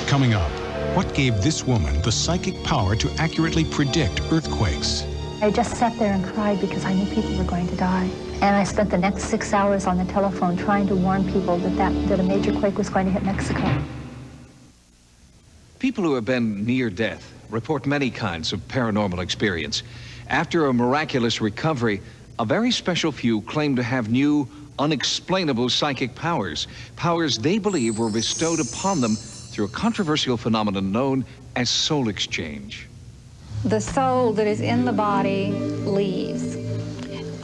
Coming up, what gave this woman the psychic power to accurately predict earthquakes? I just sat there and cried because I knew people were going to die. And I spent the next 6 hours on the telephone trying to warn people that a major quake was going to hit Mexico. People who have been near death report many kinds of paranormal experience. After a miraculous recovery, a very special few claim to have new, unexplainable psychic powers. Powers they believe were bestowed upon them through a controversial phenomenon known as soul exchange. The soul that is in the body leaves.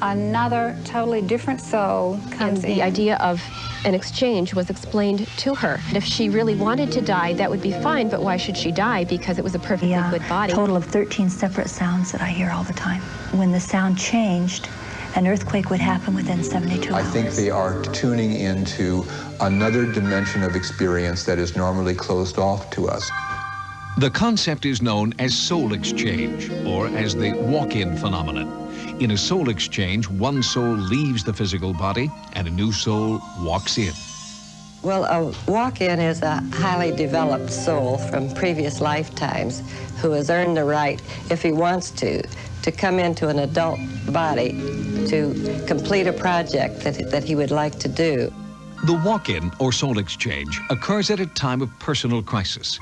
Another totally different soul comes in. The idea of an exchange was explained to her. If she really wanted to die, that would be fine, but why should she die? Because it was a perfectly good body. A total of 13 separate sounds that I hear all the time. When the sound changed, an earthquake would happen within 72 hours. I think they are tuning into another dimension of experience that is normally closed off to us. The concept is known as soul exchange, or as the walk-in phenomenon. In a soul exchange, one soul leaves the physical body and a new soul walks in. Well, a walk-in is a highly developed soul from previous lifetimes who has earned the right, if he wants to come into an adult body to complete a project that he would like to do. The walk-in or soul exchange occurs at a time of personal crisis.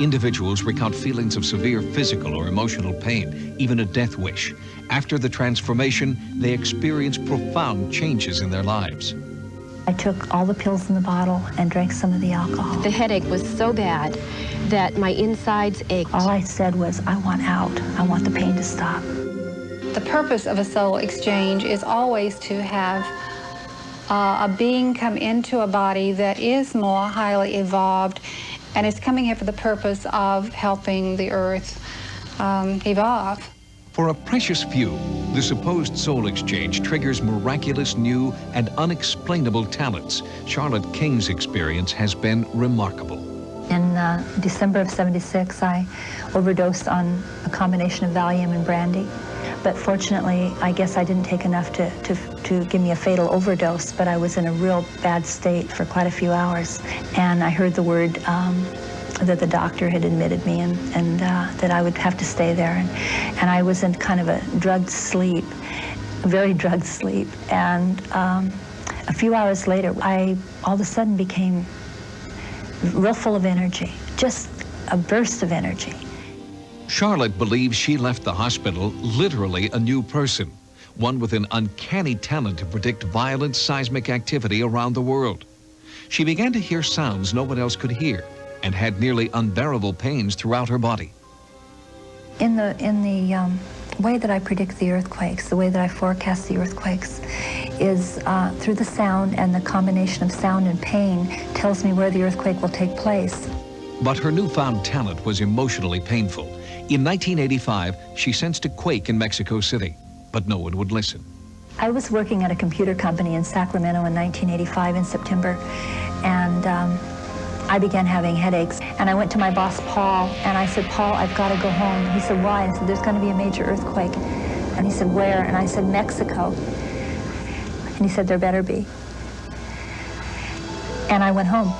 Individuals recount feelings of severe physical or emotional pain, even a death wish. After the transformation, they experience profound changes in their lives. I took all the pills in the bottle and drank some of the alcohol. The headache was so bad that my insides ached. All I said was, I want out. I want the pain to stop. The purpose of a soul exchange is always to have a being come into a body that is more highly evolved and is coming here for the purpose of helping the earth evolve. For a precious few, the supposed soul exchange triggers miraculous, new, and unexplainable talents. Charlotte King's experience has been remarkable. In December of '76, I overdosed on a combination of Valium and brandy. But fortunately, I guess I didn't take enough to give me a fatal overdose, but I was in a real bad state for quite a few hours. And I heard the word that the doctor had admitted me and that I would have to stay there. And I was in kind of a drugged sleep, a very drugged sleep. And a few hours later, I all of a sudden became real full of energy, just a burst of energy. Charlotte believes she left the hospital literally a new person, one with an uncanny talent to predict violent seismic activity around the world. She began to hear sounds no one else could hear and had nearly unbearable pains throughout her body. In the way that I predict the earthquakes, the way that I forecast the earthquakes, is through the sound, and the combination of sound and pain tells me where the earthquake will take place. But her newfound talent was emotionally painful. In 1985, she sensed a quake in Mexico City, but no one would listen. I was working at a computer company in Sacramento in 1985 in September, and I began having headaches. And I went to my boss, Paul, and I said, Paul, I've got to go home. He said, why? I said, there's going to be a major earthquake. And he said, where? And I said, Mexico. And he said, there better be. And I went home.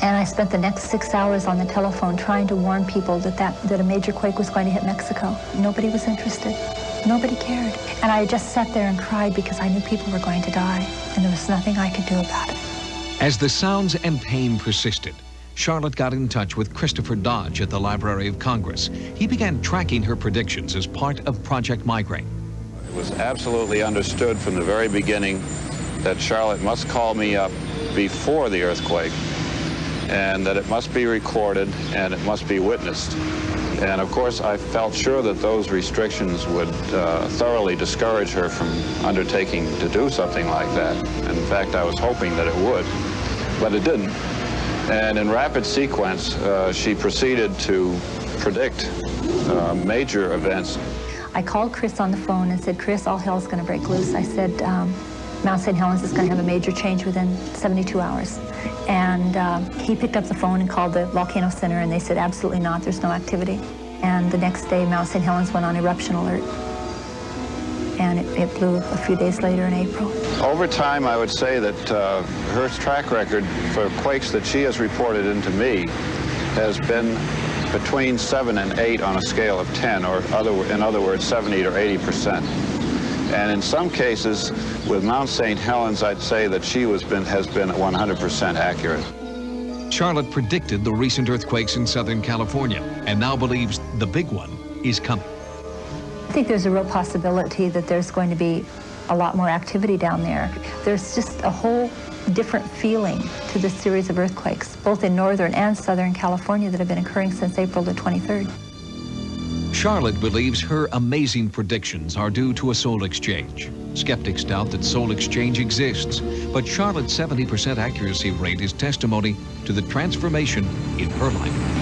And I spent the next 6 hours on the telephone trying to warn people that a major quake was going to hit Mexico. Nobody was interested. Nobody cared. And I just sat there and cried because I knew people were going to die, and there was nothing I could do about it. As the sounds and pain persisted, Charlotte got in touch with Christopher Dodge at the Library of Congress. He began tracking her predictions as part of Project Migraine. It was absolutely understood from the very beginning that Charlotte must call me up before the earthquake, and that it must be recorded and it must be witnessed. And of course, I felt sure that those restrictions would thoroughly discourage her from undertaking to do something like that. In fact, I was hoping that it would, but it didn't. And in rapid sequence, she proceeded to predict major events. I called Chris on the phone and said, Chris, all hell's going to break loose. I said, Mount St. Helens is going to have a major change within 72 hours. And he picked up the phone and called the Volcano Center, and they said, absolutely not, there's no activity. And the next day, Mount St. Helens went on eruption alert. And it blew a few days later in April. Over time, I would say that her track record for quakes that she has reported into me has been between 7 and 8 on a scale of 10, or in other words, 70 or 80%. And in some cases, with Mount St. Helens, I'd say that she has been 100% accurate. Charlotte predicted the recent earthquakes in Southern California and now believes the big one is coming. I think there's a real possibility that there's going to be a lot more activity down there. There's just a whole different feeling to this series of earthquakes, both in Northern and Southern California, that have been occurring since April the 23rd. Charlotte believes her amazing predictions are due to a soul exchange. Skeptics doubt that soul exchange exists, but Charlotte's 70% accuracy rate is testimony to the transformation in her life.